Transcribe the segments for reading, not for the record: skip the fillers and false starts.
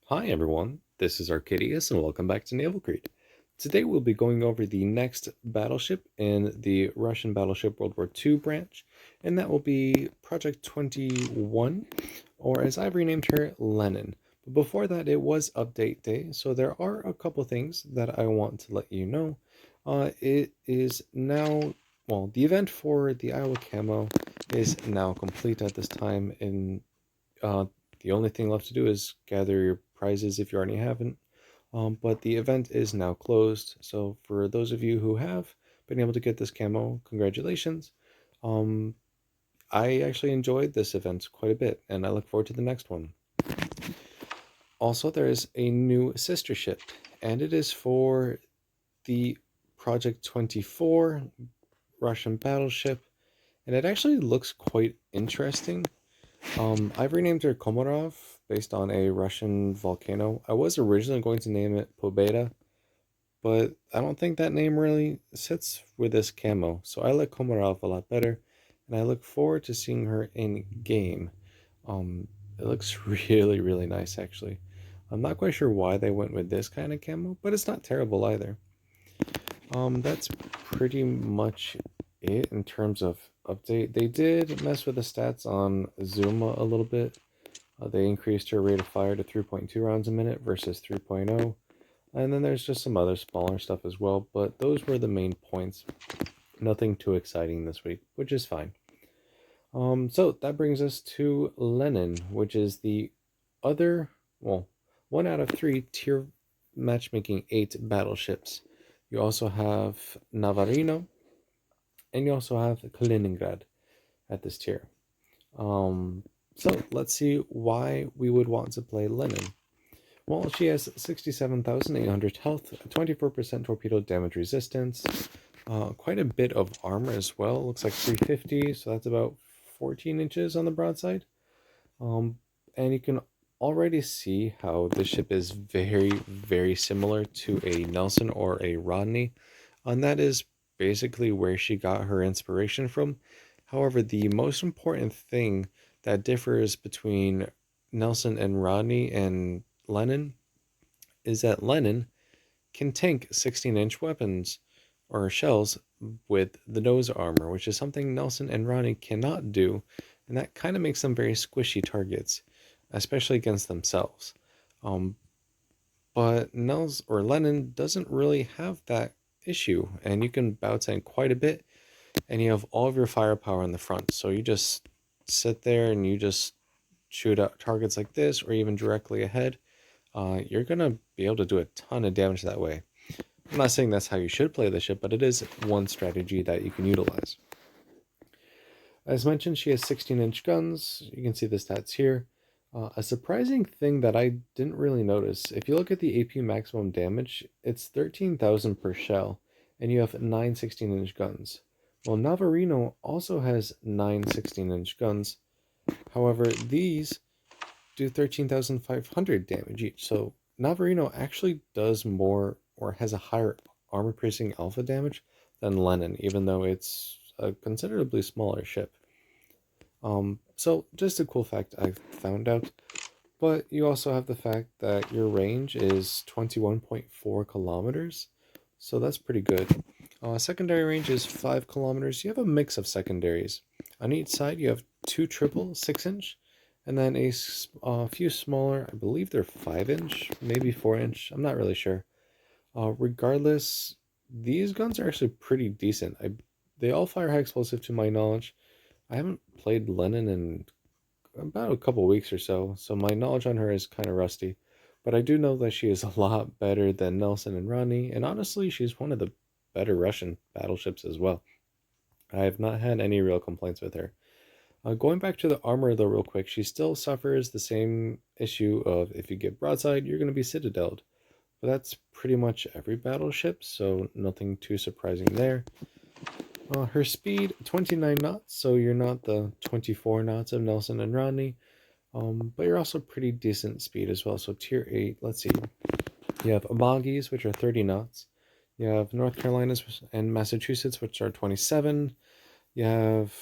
Hi everyone, this is Arcadius and welcome back to Naval. Today we'll be going over the next battleship in the Russian Battleship World War II branch, and that will be Project 21, or as I've renamed her, Lenin. But before that, it was update day, so there are a couple things that I want to let you know. It is now, well, the event for the Iowa Camo is now complete at this time, and uh, the only thing left to do is gather your prizes if you already haven't. But the event is now closed. So for those of you who have been able to get this camo, congratulations. Um, I actually enjoyed this event quite a bit, and I look forward to the next one. Also, there is a new sister ship, and it is for the Project 24 Russian battleship, and it actually looks quite interesting. I've renamed her Komarov based on a Russian volcano. I was originally going to name it Pobeda, but I don't think that name really sits with this camo, so I like Komarov a lot better, and I look forward to seeing her in game. It looks really, really nice actually. I'm not quite sure why they went with this kind of camo, but it's not terrible either. That's pretty much it in terms of update. They did mess with the stats on Zuma a little bit. They increased her rate of fire to 3.2 rounds a minute versus 3.0. And then there's just some other smaller stuff as well, but those were the main points. Nothing too exciting this week, which is fine. So that brings us to Lenin, which is the other, well, one out of three tier matchmaking 8 battleships. You also have Navarino, and you also have Kaliningrad at this tier. Um, so let's see why we would want to play Lenin. Well, she has 67,800 health, 24% torpedo damage resistance, quite a bit of armor as well. Looks like 350, so that's about 14 inches on the broadside. Um, and you can already see how this ship is very, very similar to a Nelson or a Rodney, and that is basically where she got her inspiration from. However, the most important thing that differs between Nelson and Rodney and Lenin is that Lenin can tank 16-inch weapons or shells with the nose armor, which is something Nelson and Ronnie cannot do, and that kind of makes them very squishy targets, especially against themselves. Um, but Nels or Lenin doesn't really have that issue, and you can bow tank quite a bit, and you have all of your firepower in the front. So you just sit there and you just shoot at targets like this, or even directly ahead. You're gonna be able to do a ton of damage that way. I'm not saying that's how you should play the ship, but it is one strategy that you can utilize. As mentioned, she has 16-inch guns. You can see the stats here. A surprising thing that I didn't really notice, if you look at the AP maximum damage, it's 13,000 per shell, and you have 9 16-inch guns. Well, Navarino also has 9 16-inch guns. However, these do 13,500 damage each. So Navarino actually does more or has a higher armor piercing alpha damage than Lenin, even though it's a considerably smaller ship. So just a cool fact I found out. But you also have the fact that your range is 21.4 kilometers, so that's pretty good. Secondary range is 5 kilometers. You have a mix of secondaries. On each side, you have two triple 6-inch, and then a few smaller, I believe they're 5-inch, maybe 4-inch, I'm not really sure. Regardless, these guns are actually pretty decent. They all fire high explosive to my knowledge. I haven't played Lenin in about a couple weeks or so, so my knowledge on her is kind of rusty. But I do know that she is a lot better than Nelson and Rodney, and honestly, she's one of the better Russian battleships as well. I have not had any real complaints with her. Going back to the armor though, real quick, she still suffers the same issue of if you get broadside, you're going to be citadeled. But that's pretty much every battleship, so nothing too surprising there. Her speed, 29 knots, so you're not the 24 knots of Nelson and Rodney. But you're also pretty decent speed as well. So tier 8, let's see. You have Amagis, which are 30 knots. You have North Carolinas and Massachusetts, which are 27. You have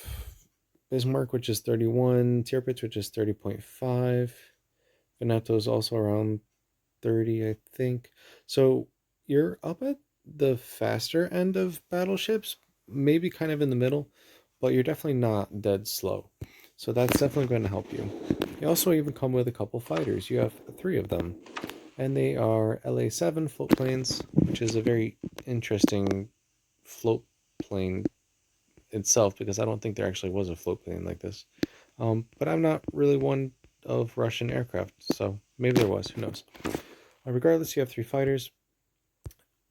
Bismarck, which is 31. Tirpitz, which is 30.5. Veneto is also around 30, I think. So you're up at the faster end of battleships, maybe kind of in the middle, but you're definitely not dead slow. So that's definitely going to help you. You also even come with a couple fighters. You have three of them, and they are LA-7 float planes, which is a very interesting float plane itself because I don't think there actually was a float plane like this. But I'm not really one of Russian aircraft, so maybe there was, who knows. Regardless, you have three fighters.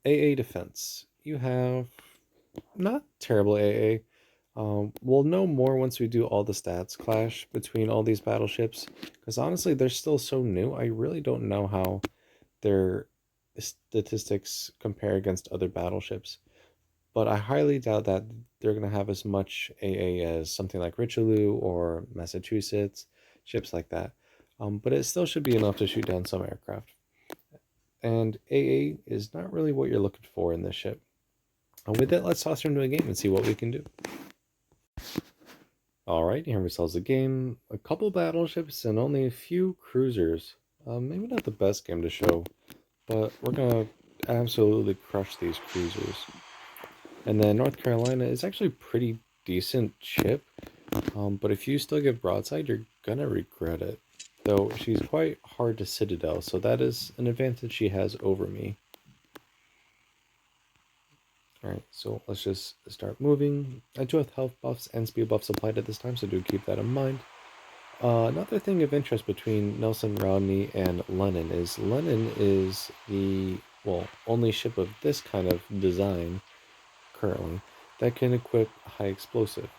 AA defense. You have not terrible AA. We'll know more once we do all the stats clash between all these battleships, because honestly, they're still so new. I really don't know how their statistics compare against other battleships. But I highly doubt that they're going to have as much AA as something like Richelieu or Massachusetts, ships like that. But it still should be enough to shoot down some aircraft. And AA is not really what you're looking for in this ship. And with that, let's toss her into a game and see what we can do. Alright, here ourselves a game, a couple battleships, and only a few cruisers. Maybe not the best game to show, but we're going to absolutely crush these cruisers. And then North Carolina is actually a pretty decent ship, but if you still get broadside, you're going to regret it. Though she's quite hard to citadel, so that is an advantage she has over me. Alright, so let's just start moving. I do have health buffs and speed buffs applied at this time, so do keep that in mind. Another thing of interest between Nelson, Rodney, and Lenin is the, well, only ship of this kind of design currently that can equip high explosive.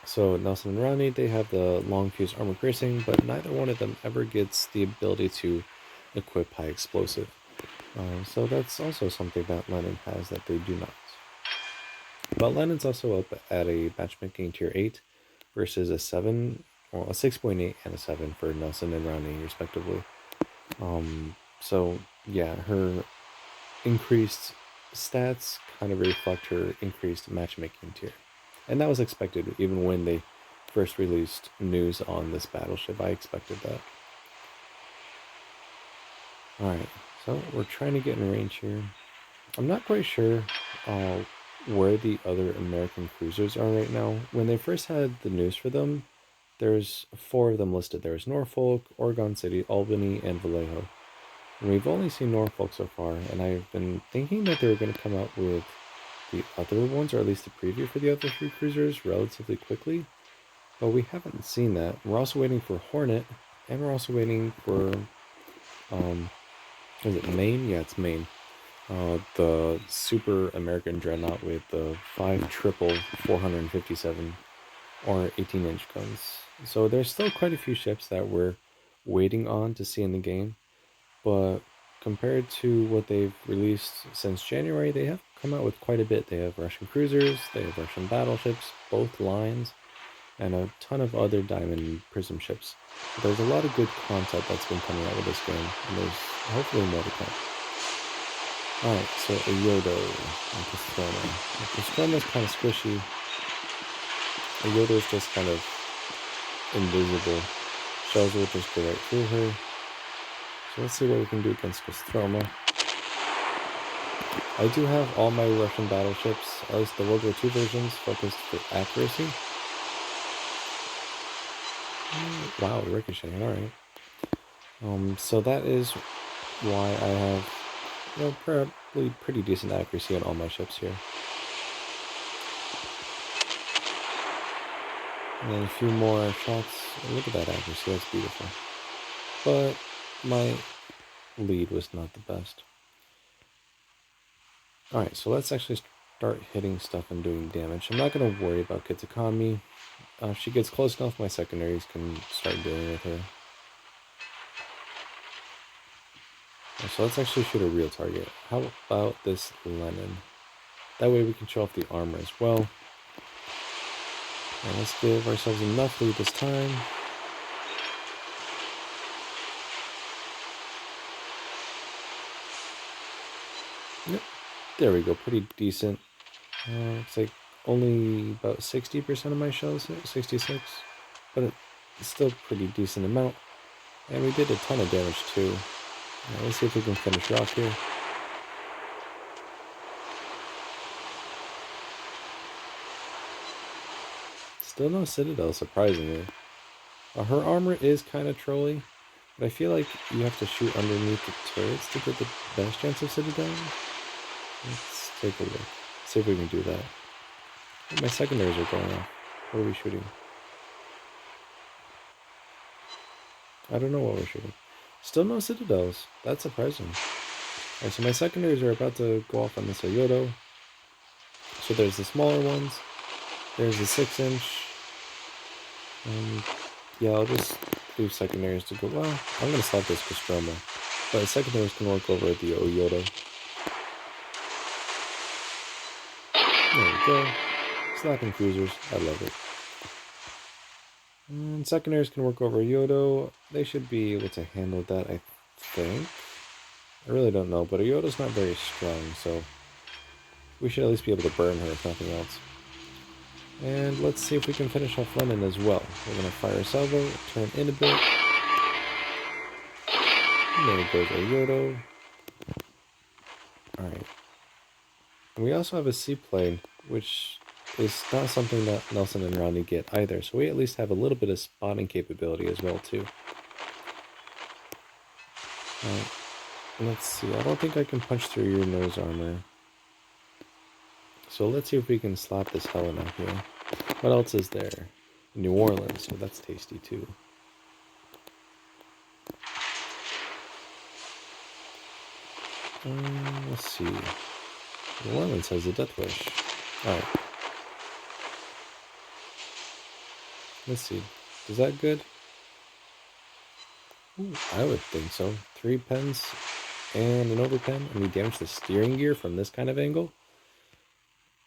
So Nelson and Rodney, they have the long fuse armor piercing, but neither one of them ever gets the ability to equip high explosive. So that's also something that Lenin has that they do not. But Lenin's also up at a matchmaking tier 8 versus a 7, well, a 6.8 and a 7 for Nelson and Rodney, respectively. So yeah, her increased stats kind of reflect her increased matchmaking tier. And that was expected even when they first released news on this battleship. I expected that. Alright, so we're trying to get in range here. I'm not quite sure where the other American cruisers are right now. When they first had the news for them, there's 4 of them listed. There's Norfolk, Oregon City, Albany, and Vallejo. And we've only seen Norfolk so far, and I've been thinking that they were going to come out with the other ones, or at least the preview for the other 3 cruisers relatively quickly. But we haven't seen that. We're also waiting for Hornet, and we're also waiting for, is it Maine? Yeah, it's Maine. The super American dreadnought with the 5 triple 457 or 18-inch guns. So there's still quite a few ships that we're waiting on to see in the game, but compared to what they've released since January, they have come out with quite a bit. They have Russian cruisers, they have Russian battleships, both lines, and a ton of other Diamond Prism ships. So there's a lot of good content that's been coming out with this game, and there's hopefully more to come. Alright, so a Yodo and Castroma. Castroma's kind of squishy. A Yodo's just kind of invisible. Shells will just go right through her. So let's see what we can do against Castroma. I do have all my Russian battleships, at least the World War II versions, focused for accuracy. Wow, ricocheting, alright. So that is why I have, you know, probably pretty decent accuracy on all my ships here. And then a few more shots. Look at that accuracy, that's beautiful. But my lead was not the best. Alright, so let's actually start hitting stuff and doing damage. I'm not going to worry about Kit's economy. If she gets close enough, my secondaries can start dealing with her. So let's actually shoot a real target. How about this Lenin? That way we can show off the armor as well. And let's give ourselves enough lead this time. Yep. There we go, pretty decent. It's like only about 60% of my shells hit, 66. But it's still pretty decent amount. And we did a ton of damage too. Now, let's see if we can finish her off here. Still no citadel, surprisingly. Her armor is kind of trolly, but I feel like you have to shoot underneath the turrets to get the best chance of citadel. Let's take a look. See if we can do that. Oh, my secondaries are going off. What are we shooting? I don't know what we're shooting. Still no citadels. That's surprising. Alright, so my secondaries are about to go off on this Oyoto. So there's the smaller ones. There's the 6-inch. Yeah, I'll just do secondaries to go. Well, I'm going to slap this Castroma. But the secondaries can work over the Oyoto. There we go. Slapping cruisers. I love it. And secondaries can work over Yodo. They should be able to handle that, I think. I really don't know, but Yodo's not very strong, so we should at least be able to burn her if nothing else. And let's see if we can finish off Lenin as well. We're going to fire a salvo, turn in a bit. And there goes our Yodo. Alright. And we also have a seaplane, which is not something that Nelson and Ronnie get either, so we at least have a little bit of spotting capability as well, too. Alright. Let's see, I don't think I can punch through your nose armor. So let's see if we can slap this Helena here. What else is there? New Orleans, so that's tasty too. Let's see. New Orleans has a death wish. Alright. Let's see. Is that good? Ooh, I would think so. 3 pens and an overpen, and we damage the steering gear from this kind of angle?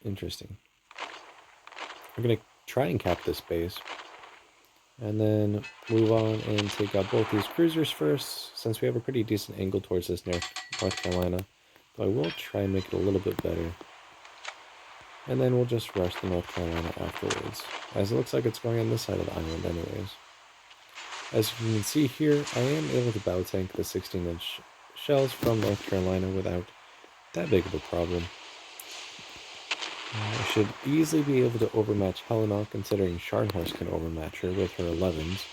Interesting. We're going to try and cap this base. And then move on and take out both these cruisers first, since we have a pretty decent angle towards this North Carolina. But I will try and make it a little bit better. And then we'll just rush the North Carolina afterwards, as it looks like it's going on this side of the island anyways. As you can see here, I am able to battle tank the 16-inch shells from North Carolina without that big of a problem. I should easily be able to overmatch Helena, considering Scharnhorst can overmatch her with her 11s.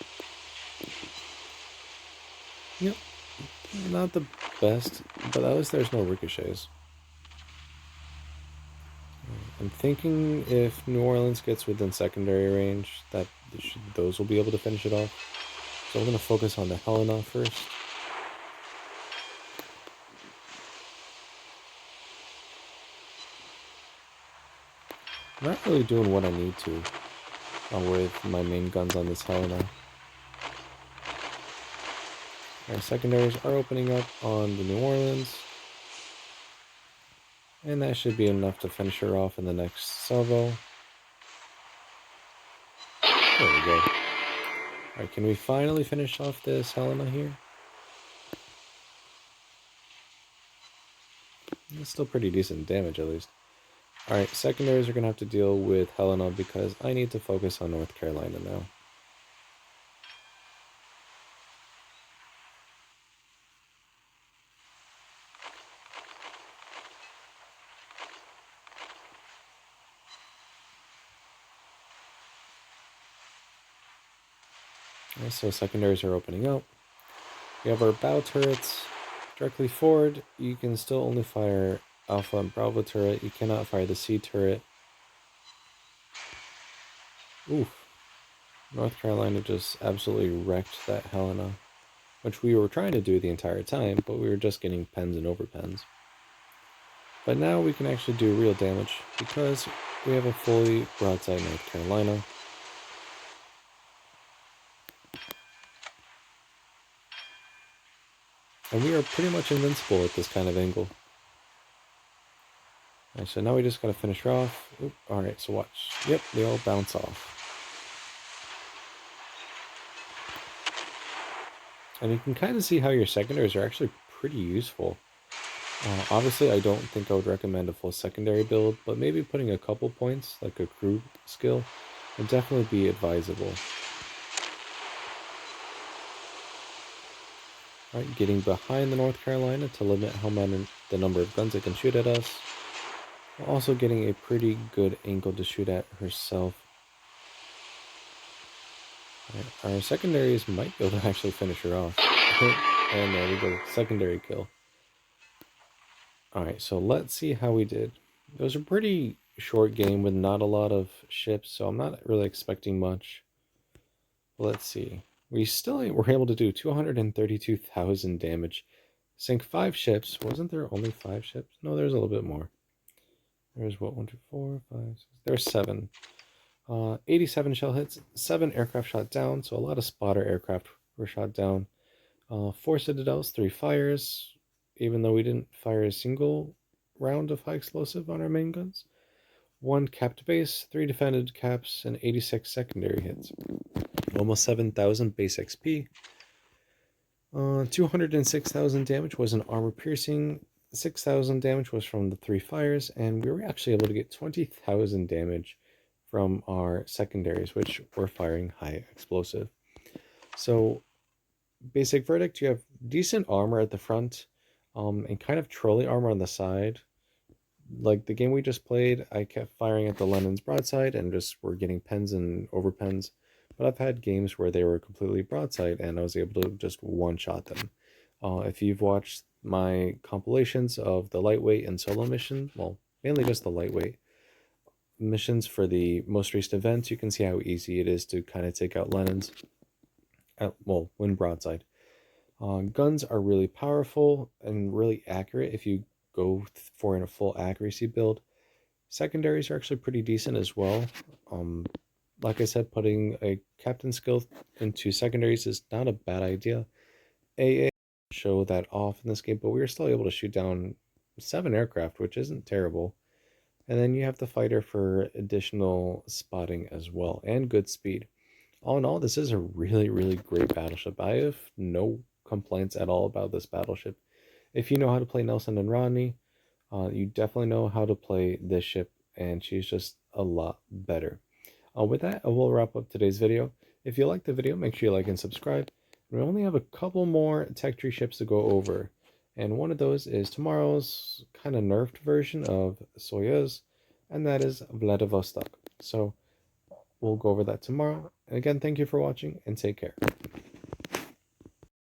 Yep, not the best, but at least there's no ricochets. I'm thinking if New Orleans gets within secondary range, that those will be able to finish it off. So I'm going to focus on the Helena first. I'm not really doing what I need to with my main guns on this Helena. Our secondaries are opening up on the New Orleans. And that should be enough to finish her off in the next salvo. There we go. Alright, can we finally finish off this Helena here? It's still pretty decent damage at least. Alright, secondaries are going to have to deal with Helena because I need to focus on North Carolina now. Alright, so secondaries are opening up. We have our bow turrets directly forward. You can still only fire Alpha and Bravo turret. You cannot fire the C turret. Oof. North Carolina just absolutely wrecked that Helena, which we were trying to do the entire time, but we were just getting pens and overpens. But now we can actually do real damage because we have a fully broadside North Carolina. And we are pretty much invincible at this kind of angle. Alright, so now we just gotta finish her off. Alright, so watch. Yep, they all bounce off. And you can kind of see how your secondaries are actually pretty useful. Obviously, I don't think I would recommend a full secondary build, but maybe putting a couple points, like a crew skill, would definitely be advisable. Alright, getting behind the North Carolina to limit the number of guns it can shoot at us. Also getting a pretty good angle to shoot at herself. Our secondaries might be able to actually finish her off. And there we go, secondary kill. Alright, so let's see how we did. It was a pretty short game with not a lot of ships, so I'm not really expecting much. But let's see. We still were able to do 232,000 damage. Sink 5 ships. Wasn't there only 5 ships? No, there's a little bit more. There's what, 1, 2, 4, 5, 6. There's 7. 87 shell hits, 7 aircraft shot down, so a lot of spotter aircraft were shot down. 4 citadels, 3 fires, even though we didn't fire a single round of high explosive on our main guns. 1 capped base, 3 defended caps, and 86 secondary hits. Almost 7,000 base XP. 206,000 damage was an armor piercing. 6,000 damage was from the 3 fires, and we were actually able to get 20,000 damage from our secondaries, which were firing high explosive. So, basic verdict: you have decent armor at the front, and kind of trolley armor on the side. Like the game we just played, I kept firing at the Lenin's broadside and just were getting pens and overpens. But I've had games where they were completely broadside and I was able to just one-shot them. If you've watched my compilations of the lightweight and solo mission, well, mainly just the lightweight missions for the most recent events, you can see how easy it is to kind of take out Lenin's, well, when broadside. Guns are really powerful and really accurate if you go for a full accuracy build. Secondaries are actually pretty decent as well. Like I said, putting a captain skill into secondaries is not a bad idea. AA show that off in this game, but we were still able to shoot down 7 aircraft, which isn't terrible. And then you have the fighter for additional spotting as well, and good speed. All in all, this is a really, really great battleship. I have no complaints at all about this battleship. If you know how to play Nelson and Rodney, you definitely know how to play this ship, and she's just a lot better. With that, I will wrap up today's video. If you liked the video, make sure you like and subscribe. We only have a couple more tech tree ships to go over, and one of those is tomorrow's kind of nerfed version of Soyuz, and that is Vladivostok. So we'll go over that tomorrow. And again, thank you for watching, and take care.